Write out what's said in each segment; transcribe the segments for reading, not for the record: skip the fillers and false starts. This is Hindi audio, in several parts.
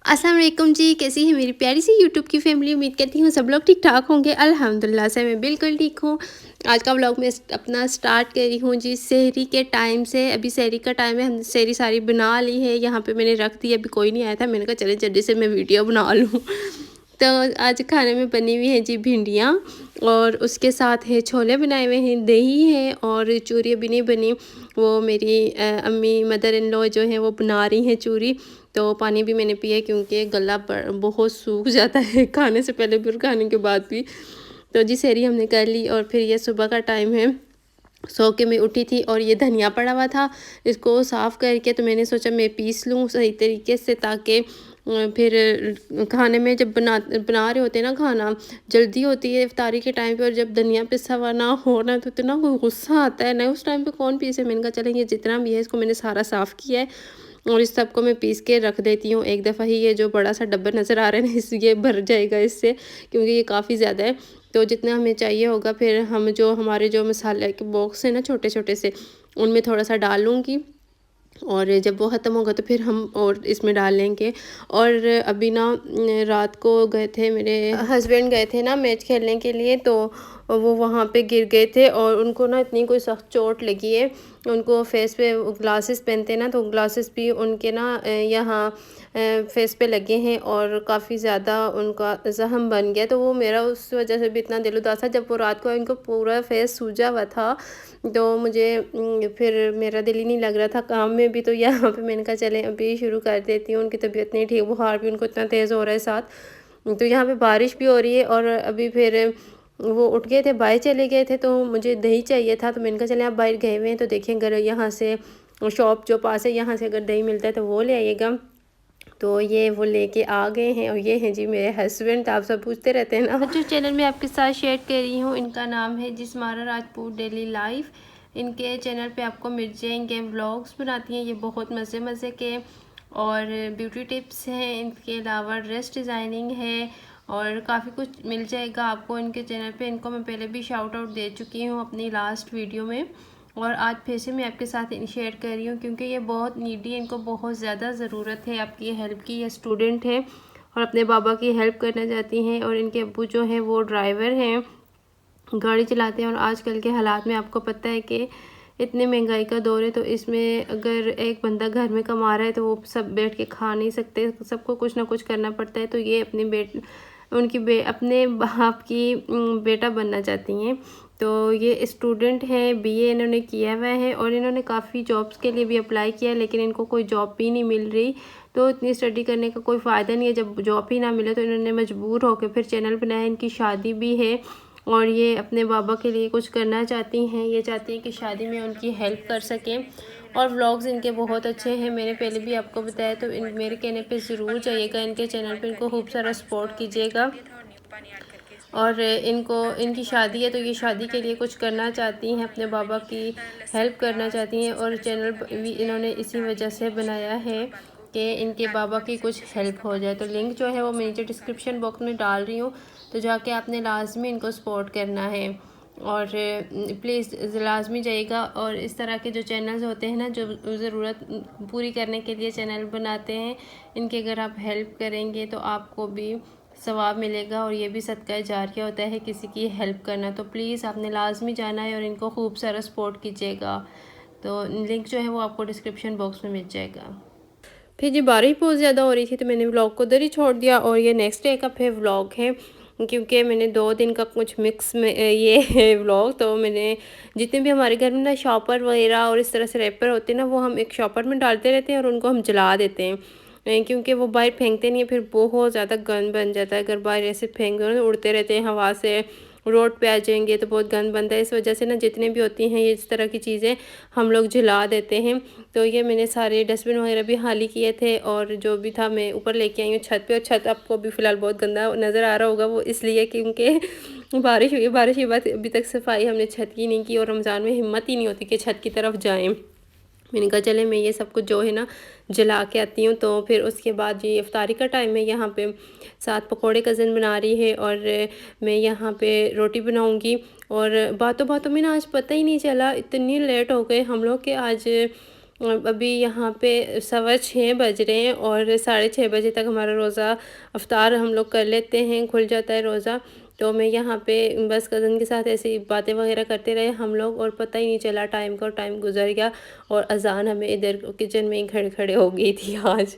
अस्सलाम वालेकुम जी, कैसी है मेरी प्यारी सी यूट्यूब की फैमिली। उम्मीद करती हूँ सब लोग ठीक ठाक होंगे। अल्हम्दुलिल्लाह से मैं बिल्कुल ठीक हूँ। आज का व्लॉग मैं अपना स्टार्ट कर रही हूँ जी सहरी के टाइम से। अभी सहरी का टाइम है, हम सहरी सारी बना ली है, यहाँ पे मैंने रख दी। अभी कोई नहीं आया था, मैंने कहा चले जल्दी से मैं वीडियो बना लूँ। तो आज खाने में बनी हुई है जी भिंडियाँ, और उसके साथ है छोले बनाए हुए हैं, दही है, और चूरी अभी नहीं बनी। वो मेरी अम्मी मदर इन लॉ जो है वो बना रही हैं चूरी। तो पानी भी मैंने पिया क्योंकि गला बहुत सूख जाता है खाने से पहले भी और खाने के बाद भी। तो जी सहरी हमने कर ली, और फिर ये सुबह का टाइम है। सो के मैं उठी थी और ये धनिया पड़ा हुआ था, इसको साफ़ करके तो मैंने सोचा मैं पीस लूँ सही तरीके से, ताकि फिर खाने में जब बना रहे होते हैं ना खाना, जल्दी होती है इफ्तारी के टाइम पे, और जब धनिया पिसा हुआ ना हो ना तो इतना गुस्सा आता है ना उस टाइम पे, कौन पीसे। मैंने कहा चलें ये जितना भी है इसको मैंने सारा साफ़ किया है, और इस सब को मैं पीस के रख देती हूँ। एक दफ़ा ही ये जो बड़ा सा डब्बा नज़र आ रहा है ना इस ये भर जाएगा इससे, क्योंकि ये काफ़ी ज़्यादा है। तो जितना हमें चाहिए होगा फिर हम जो हमारे जो मसाले के बॉक्स हैं ना छोटे छोटे से, उनमें थोड़ा सा डाल लूँगी, और जब वो ख़त्म होगा तो फिर हम और इसमें डाल लेंगे। और अभी ना रात को गए थे, मेरे हस्बैंड गए थे ना मैच खेलने के लिए, तो वो वहाँ पे गिर गए थे, और उनको ना इतनी कोई सख्त चोट लगी है। उनको फेस पे ग्लासेस पहनते हैं ना, तो ग्लासेस भी उनके ना यहाँ फेस पे लगे हैं, और काफ़ी ज़्यादा उनका ज़ख्म बन गया। तो वो मेरा उस वजह से भी इतना दिल उदास था, जब वो रात को इनको पूरा फेस सूजा हुआ था, तो मुझे फिर मेरा दिल ही नहीं लग रहा था काम में भी। तो यहाँ पे मैंने कहा चलें अभी शुरू कर देती हूँ। उनकी तबीयत नहीं ठीक, बुखार भी उनको इतना तेज़ हो रहा है साथ। तो यहाँ पे बारिश भी हो रही है, और अभी फिर वो उठ गए थे, बाहर चले गए थे, तो मुझे दही चाहिए था। तो मैंने कहा चलें आप बाहर गए हुए हैं तो देखें अगर यहाँ से शॉप जो पास है यहाँ से अगर दही मिलता है तो वो ले आइएगा। तो ये वो लेके आ गए हैं, और ये हैं जी मेरे हस्बैंड। आप सब पूछते रहते हैं ना, जो चैनल में आपके साथ शेयर कर रही हूँ इनका नाम है जिस्मारा राजपूत डेली लाइफ। इनके चैनल पे आपको मिल जाएंगे, व्लॉग्स बनाती हैं ये बहुत मज़े मज़े के, और ब्यूटी टिप्स हैं, इनके अलावा ड्रेस डिज़ाइनिंग है, और काफ़ी कुछ मिल जाएगा आपको इनके चैनल पे। इनको मैं पहले भी शाउट आउट दे चुकी हूँ अपनी लास्ट वीडियो में, और आज फिर से मैं आपके साथ शेयर कर रही हूँ क्योंकि ये बहुत नीडी है, इनको बहुत ज़्यादा ज़रूरत है आपकी हेल्प की। ये स्टूडेंट है और अपने बाबा की हेल्प करना चाहती हैं, और इनके अब्बू जो हैं वो ड्राइवर हैं, गाड़ी चलाते हैं। और आजकल के हालात में आपको पता है कि इतनी महंगाई का दौर है, तो इसमें अगर एक बंदा घर में कमा रहा है तो वो सब बैठ के खा नहीं सकते, सबको कुछ ना कुछ करना पड़ता है। तो ये अपनी अपने बाप की बेटा बनना चाहती हैं। तो ये स्टूडेंट है, बीए इन्होंने किया हुआ है, और इन्होंने काफ़ी जॉब्स के लिए भी अप्लाई किया, लेकिन इनको कोई जॉब भी नहीं मिल रही। तो इतनी स्टडी करने का कोई फ़ायदा नहीं है, जब जॉब ही ना मिले तो इन्होंने मजबूर होकर फिर चैनल बनाया। इनकी शादी भी है, और ये अपने बाबा के लिए कुछ करना चाहती हैं। ये चाहती हैं कि शादी में उनकी हेल्प कर सकें, और व्लॉग्स इनके बहुत अच्छे हैं, मैंने पहले भी आपको बताया। तो मेरे कहने पे ज़रूर जाइएगा इनके चैनल पे, इनको खूब सारा सपोर्ट कीजिएगा। और इनकी शादी है, तो ये शादी के लिए कुछ करना चाहती हैं, अपने बाबा की हेल्प करना चाहती हैं, और चैनल भी इन्होंने इसी वजह से बनाया है कि इनके बाबा की कुछ हेल्प हो जाए। तो लिंक जो है वो मैं नीचे डिस्क्रिप्शन बॉक्स में डाल रही हूँ, तो जाके आपने लाजमी इनको सपोर्ट करना है, और प्लीज़ लाजमी जाइएगा। और इस तरह के जो चैनल्स होते हैं ना, जो ज़रूरत पूरी करने के लिए चैनल बनाते हैं, इनकी अगर आप हेल्प करेंगे तो आपको भी सवाब मिलेगा, और ये भी सदका जारिया होता है किसी की हेल्प करना। तो प्लीज़ आपने लाजमी जाना है और इनको खूब सारा सपोर्ट कीजिएगा। तो लिंक जो है वो आपको डिस्क्रिप्शन बॉक्स में मिल जाएगा। फिर जी बारिश बहुत ज़्यादा हो रही थी, तो मैंने व्लॉग को उधर ही छोड़ दिया, और ये नेक्स्ट डे का फिर व्लॉग है, क्योंकि मैंने 2 दिन का कुछ मिक्स में ये है व्लॉग। तो मैंने जितने भी हमारे घर में ना शॉपर वगैरह और इस तरह से रैपर होते हैं ना, वो हम एक शॉपर में डालते रहते हैं और उनको हम जला देते हैं, क्योंकि वो बाहर फेंकते नहीं है, फिर बहुत ज़्यादा गंद बन जाता है। अगर बाहर ऐसे फेंक दो ना, उड़ते रहते हैं हवा से, रोड पे आ जाएंगे तो बहुत गंद बनता है। इस वजह से ना जितने भी होती हैं ये इस तरह की चीज़ें हम लोग जला देते हैं। तो ये मैंने सारे डस्टबिन वगैरह भी खाली किए थे, और जो भी था मैं ऊपर लेके आई हूँ छत पे। और छत आपको भी फ़िलहाल बहुत गंदा नज़र आ रहा होगा, वो इसलिए क्योंकि बारिश हुई है। बारिश के बाद अभी तक सफाई हमने छत की नहीं की, और रमज़ान में हिम्मत ही नहीं होती कि छत की तरफ जाएँ। मैंने कहा चले मैं ये सब कुछ जो है ना जला के आती हूँ। तो फिर उसके बाद ये इफ्तारी का टाइम है, यहाँ पे साथ पकोड़े कज़न बना रही है, और मैं यहाँ पे रोटी बनाऊँगी। और बातों बातों में ना आज पता ही नहीं चला, इतनी लेट हो गए हम लोग कि आज अभी यहाँ पे 6:15 बज रहे हैं और 6:30 बजे तक हमारा रोज़ा अफ्तार हम लोग कर लेते हैं, खुल जाता है रोज़ा। तो मैं यहाँ पे बस कज़न के साथ ऐसी बातें वगैरह करते रहे हम लोग, और पता ही नहीं चला टाइम का, और टाइम गुज़र गया और अज़ान हमें इधर किचन में ही खड़े खड़े हो गई थी आज।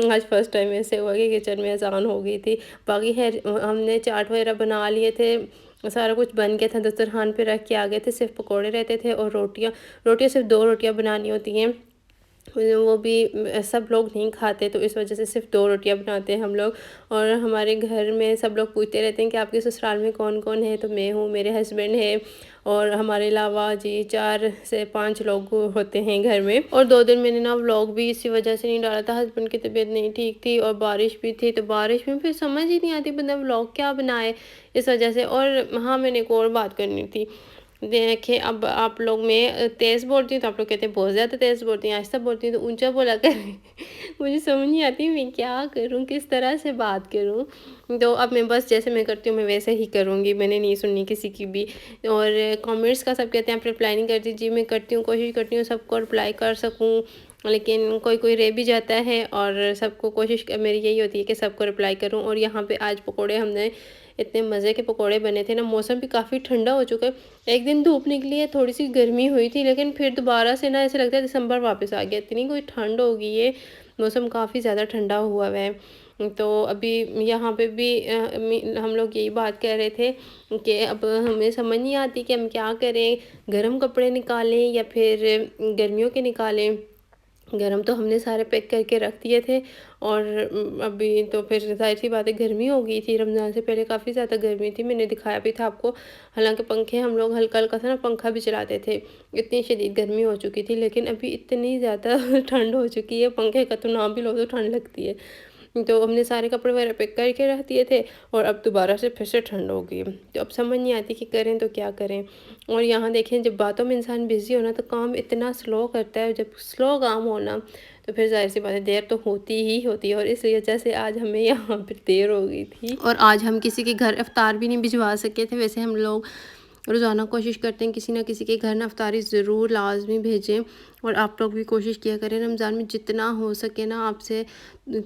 आज फर्स्ट टाइम ऐसे हुआ कि किचन में अज़ान हो गई थी। बाकी खैर हमने चाट वगैरह बना लिए थे, सारा कुछ बन गया था, दस्तरखान पे रख के आ गए थे, सिर्फ पकोड़े रहते थे और रोटियाँ। रोटियाँ सिर्फ 2 रोटियाँ बनानी होती हैं, वो भी सब लोग नहीं खाते, तो इस वजह से सिर्फ 2 रोटियाँ बनाते हैं हम लोग। और हमारे घर में सब लोग पूछते रहते हैं कि आपके ससुराल में कौन कौन है, तो मैं हूँ, मेरे हस्बैंड है, और हमारे अलावा जी 4 से 5 लोग होते हैं घर में। और 2 दिन मैंने ना व्लॉग भी इसी वजह से नहीं डाला था, हस्बैंड की तबीयत नहीं ठीक थी और बारिश भी थी, तो बारिश में फिर समझ ही नहीं आती बंदा व्लॉग क्या बनाए, इस वजह से। और हाँ, मैंने एक और बात करनी थी। देखिए, अब आप लोग, मैं तेज़ बोलती हूँ तो आप लोग कहते हैं बहुत ज़्यादा तेज़ बोलती हैं, आहिस्ता बोलती हूँ तो ऊंचा बोला करें। मुझे समझ नहीं आती मैं क्या करूँ, किस तरह से बात करूँ। तो अब मैं बस जैसे मैं करती हूँ मैं वैसे ही करूँगी, मैंने नहीं सुननी किसी की भी। और कमेंट्स का सब कहते हैं आप रिप्लाई नहीं करती, जी मैं करती हूँ, कोशिश करती हूँ सबको रिप्लाई कर सकूँ, लेकिन कोई कोई रह भी जाता है, और सबको कोशिश मेरी यही होती है कि सबको रिप्लाई करूँ। और यहाँ पे आज पकोड़े हमने, इतने मज़े के पकोड़े बने थे ना, मौसम भी काफ़ी ठंडा हो चुका है। एक दिन धूप निकली है, थोड़ी सी गर्मी हुई थी, लेकिन फिर दोबारा से ना ऐसे लगता है दिसंबर वापस आ गया, इतनी कोई ठंड हो गई है, मौसम काफ़ी ज़्यादा ठंडा हुआ है। तो अभी यहाँ पे भी हम लोग यही बात कर रहे थे कि अब हमें समझ नहीं आती कि हम क्या करें, गर्म कपड़े निकालें या फिर गर्मियों के निकालें। गरम तो हमने सारे पैक करके रख दिए थे, और अभी तो फिर ज़ाहिर-सी बात है गर्मी हो गई थी, रमज़ान से पहले काफ़ी ज़्यादा गर्मी थी, मैंने दिखाया भी था आपको। हालाँकि पंखे हम लोग हल्का-हल्का सा ना पंखा भी चलाते थे, इतनी शदीद गर्मी हो चुकी थी, लेकिन अभी इतनी ज़्यादा ठंड हो चुकी है, पंखे का तो नाम भी लो तो ठंड लगती है। तो हमने सारे कपड़े वगैरह पैक करके रख दिए थे, और अब दोबारा से फिर से ठंड हो गई है। तो अब समझ नहीं आती कि करें तो क्या करें। और यहाँ देखें, जब बातों में इंसान बिज़ी हो ना तो काम इतना स्लो करता है, जब स्लो काम हो ना तो फिर ज़ाहिर-सी बात है देर तो होती ही होती है, और इस वजह से आज हमें यहाँ पे देर हो गई थी, और आज हम किसी के घर इफ्तार भी नहीं भिजवा सके थे। वैसे हम लोग रोज़ाना कोशिश करते हैं किसी ना किसी के घर ना इफ्तारी ज़रूर लाज़मी भेजें, और आप लोग भी कोशिश किया करें रमज़ान में जितना हो सके ना आपसे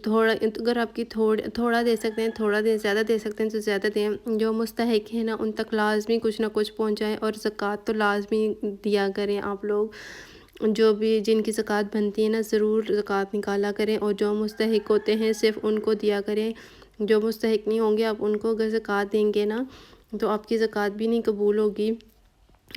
थोड़ा, अगर आपकी थोड़ा दे सकते हैं थोड़ा दें, ज़्यादा दे सकते हैं तो ज़्यादा दें। जो मुस्तहिक है ना उन तक लाज़मी कुछ ना कुछ पहुँचाएँ, और ज़कात तो लाज़मी दिया करें आप लोग। जो भी जिनकी ज़कात बनती है ना ज़रूर ज़कात निकाला करें, और जो मुस्तहिक होते हैं सिर्फ़ उनको दिया करें। जो मुस्तहिक नहीं होंगे आप उनको अगर ज़कात देंगे ना तो आपकी ज़कात भी नहीं कबूल होगी,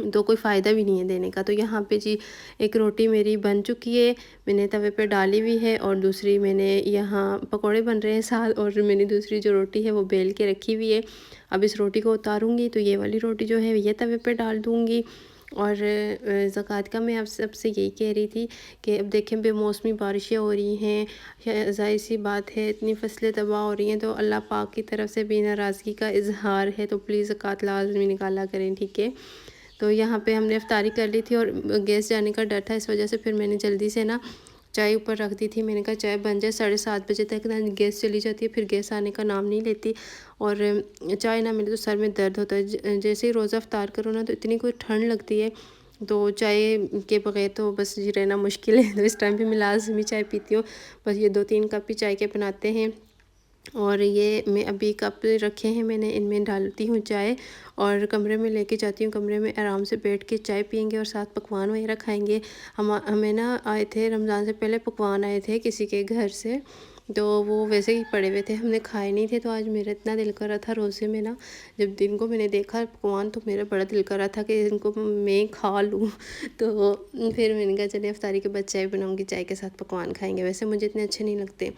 तो कोई फ़ायदा भी नहीं है देने का। तो यहाँ पे जी एक रोटी मेरी बन चुकी है, मैंने तवे पे डाली हुई है, और दूसरी मैंने यहाँ पकोड़े बन रहे हैं साथ, और मैंने दूसरी जो रोटी है वो बेल के रखी हुई है। अब इस रोटी को उतारूँगी तो ये वाली रोटी जो है ये तवे पे डाल दूँगी। और ज़कात का मैं आप सबसे यही कह रही थी कि अब देखें बेमौसमी बारिशें हो रही हैं, ज़ाहिर सी बात है इतनी फसलें तबाह हो रही हैं, तो अल्लाह पाक की तरफ से भी नाराज़गी का इज़हार है, तो प्लीज़ ज़कात लाज़मी निकाला करें, ठीक है। तो यहाँ पे हमने इफ्तारी कर ली थी, और गैस जाने का डर था, इस वजह से फिर मैंने जल्दी से ना चाय ऊपर रख दी थी। मैंने कहा चाय बन जाए, 7:30 बजे तक ना गैस चली जाती है, फिर गैस आने का नाम नहीं लेती, और चाय ना मिले तो सर में दर्द होता है। जैसे ही रोज़ा इफ्तार करो ना तो इतनी कोई ठंड लगती है, तो चाय के बगैर तो बस जी रहना मुश्किल है। तो इस टाइम पे मैं लाज़मी चाय पीती हूँ, बस ये 2-3 कप ही चाय के बनाते हैं। और ये मैं अभी कप रखे हैं मैंने, इनमें डालती हूँ चाय, और कमरे में लेके जाती हूँ, कमरे में आराम से बैठ के चाय पियेंगे और साथ पकवान वगैरह खाएंगे। हमें ना आए थे रमज़ान से पहले पकवान आए थे किसी के घर से, तो वो वैसे ही पड़े हुए थे, हमने खाए नहीं थे, तो आज मेरा इतना दिल कर रहा था रोज़े में ना, जब दिन को मैंने देखा पकवान तो मेरा बड़ा दिल कर रहा था कि इनको मैं खा लूँ। तो फिर मैंने कहा चलिए इफ्तारी के बाद चाय बनाऊँगी, चाय के साथ पकवान खाएंगे। वैसे मुझे इतने अच्छे नहीं लगते,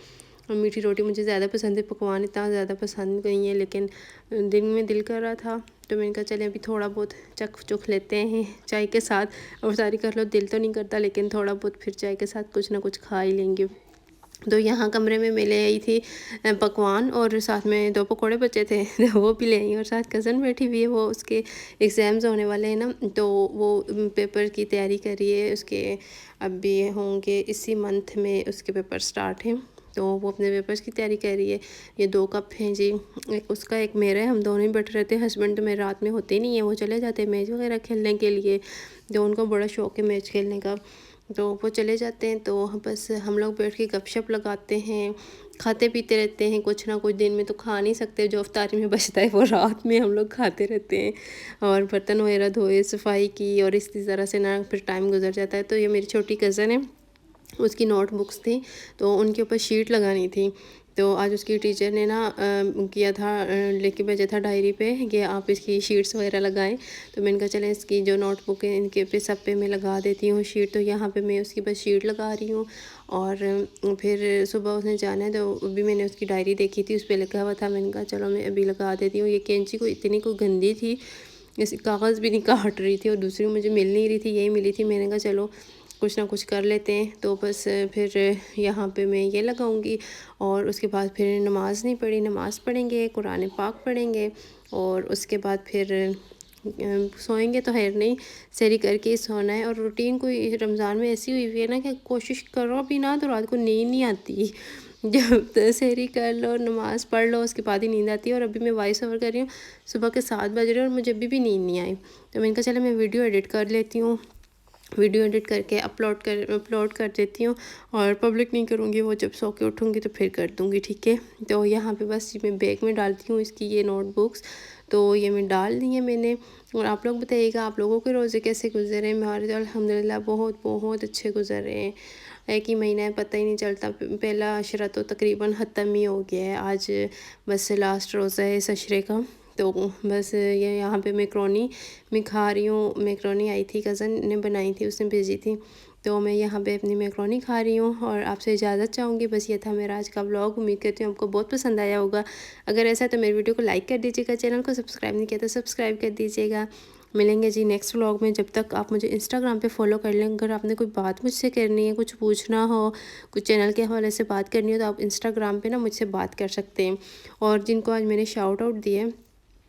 और मीठी रोटी मुझे ज़्यादा पसंद है, पकवान इतना ज़्यादा पसंद नहीं है, लेकिन दिन में दिल कर रहा था तो मैंने कहा चले अभी थोड़ा बहुत चुख लेते हैं चाय के साथ। और सारी कर लो दिल तो नहीं करता, लेकिन थोड़ा बहुत फिर चाय के साथ कुछ ना कुछ खा ही लेंगे। तो यहाँ कमरे में मैं ले आई थी पकवान, और साथ में 2 पकोड़े बचे थे तो वो भी ले आई, और साथ कज़न बैठी हुई है, वो उसके एग्ज़ाम्स होने वाले हैं ना, तो वो पेपर की तैयारी कर रही है उसके। अभी होंगे इसी मंथ में उसके पेपर स्टार्ट हैं, तो वो अपने पेपर्स की तैयारी कर रही है। ये 2 कप हैं जी, एक उसका एक मेरा है, हम दोनों ही बैठे रहते हैं। हस्बैंड तो मेरे रात में होते नहीं है, वो चले जाते हैं मैच वगैरह खेलने के लिए, जो उनको बड़ा शौक़ है मैच खेलने का। तो वो चले जाते हैं तो बस हम लोग बैठ के गपशप लगाते हैं, खाते पीते रहते हैं। कुछ ना कुछ दिन में तो खा नहीं सकते, जो इफ्तारी में बचता है वो रात में हम लोग खाते रहते हैं। और बर्तन वगैरह धोए, सफाई की, और इसी तरह से ना फिर टाइम गुजर जाता है। तो ये मेरी छोटी कज़न है, उसकी नोटबुक्स थी तो उनके ऊपर शीट लगानी थी। तो आज उसकी टीचर ने ना किया था, लेके भेजा था डायरी पे कि आप इसकी शीट्स वगैरह लगाएं। तो मैंने कहा चले इसकी जो नोटबुक है इनके पे सब पे मैं लगा देती हूँ शीट। तो यहाँ पे मैं उसकी बस शीट लगा रही हूँ। और फिर सुबह उसने जाना है तो अभी मैंने उसकी डायरी देखी थी, उस पर लिखा हुआ था। मैंने कहा चलो मैं अभी लगा देती हूँ। ये कैंची को इतनी को गंदी थी, इस कागज़ भी नहीं काट रही थी और दूसरी मुझे मिल नहीं रही थी, यही मिली थी। मैंने कहा चलो कुछ ना कुछ कर लेते हैं। तो बस फिर यहाँ पे मैं ये लगाऊंगी और उसके बाद फिर नमाज़ नहीं पढ़ी, नमाज़ पढ़ेंगे, कुरान पाक पढ़ेंगे और उसके बाद फिर सोएंगे। तो खैर नहीं, सहरी करके ही सोना है। और रूटीन कोई रमज़ान में ऐसी हुई हुई है ना कि कोशिश करो भी ना तो रात को नींद नहीं आती। जब सहरी कर लो, नमाज़ पढ़ लो, उसके बाद ही नींद आती है। और अभी मैं वॉइस ओवर कर रही हूँ, सुबह के 7 बज रहे हैं और मुझे अभी भी नींद नहीं आई। तो मैंने कहा चलो मैं वीडियो एडिट कर लेती हूँ, वीडियो एडिट करके अपलोड कर देती हूँ। और पब्लिक नहीं करूँगी, वो जब सो के उठूँगी तो फिर कर दूँगी, ठीक है। तो यहाँ पे बस मैं बैग में डालती हूँ इसकी ये नोटबुक्स। तो ये मैं डाल दी है मैंने। और आप लोग बताइएगा आप लोगों के रोज़े कैसे गुजरे। हमारे तो अल्हम्दुलिल्लाह बहुत बहुत अच्छे गुजर रहे हैं। एक ही महीना है, पता ही नहीं चलता। पहला अशरा तो तकरीबन ख़त्म ही हो गया है। आज बस लास्ट रोज़ा है इस अशरे का। तो बस ये यहाँ पे मैक्रोनी मैं खा रही हूँ। मैक्रोनी आई थी, कज़न ने बनाई थी, उसने भेजी थी। तो मैं यहाँ पे अपनी मैक्रोनी खा रही हूँ और आपसे इजाज़त चाहूँगी। बस ये था मेरा आज का व्लॉग। उम्मीद करती हूँ आपको बहुत पसंद आया होगा। अगर ऐसा है तो मेरी वीडियो को लाइक कर दीजिएगा, चैनल को सब्सक्राइब नहीं किया तो सब्सक्राइब कर दीजिएगा। मिलेंगे जी नेक्स्ट व्लॉग में। जब तक आप मुझे इंस्टाग्राम पे फॉलो कर लें। अगर आपने कोई बात मुझसे करनी है, कुछ पूछना हो, कुछ चैनल के हवाले से बात करनी हो तो आप इंस्टाग्राम पे ना मुझसे बात कर सकते हैं। और जिनको आज मैंने शाउट आउट दिए,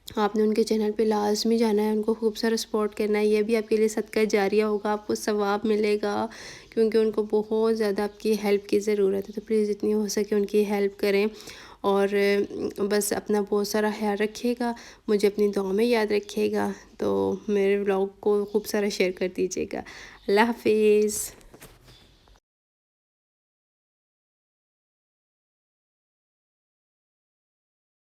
आपने उनके चैनल पे लाज़मी जाना है, उनको खूब सारा सपोर्ट करना है। ये भी आपके लिए सदका जारिया होगा, आपको सवाब मिलेगा, क्योंकि उनको बहुत ज़्यादा आपकी हेल्प की ज़रूरत है। तो प्लीज़ जितनी हो सके उनकी हेल्प करें। और बस अपना बहुत सारा ख्याल रखिएगा, मुझे अपनी दुआ में याद रखिएगा। तो मेरे व्लॉग को खूब सारा शेयर कर दीजिएगा। अल्लाह हाफिज़।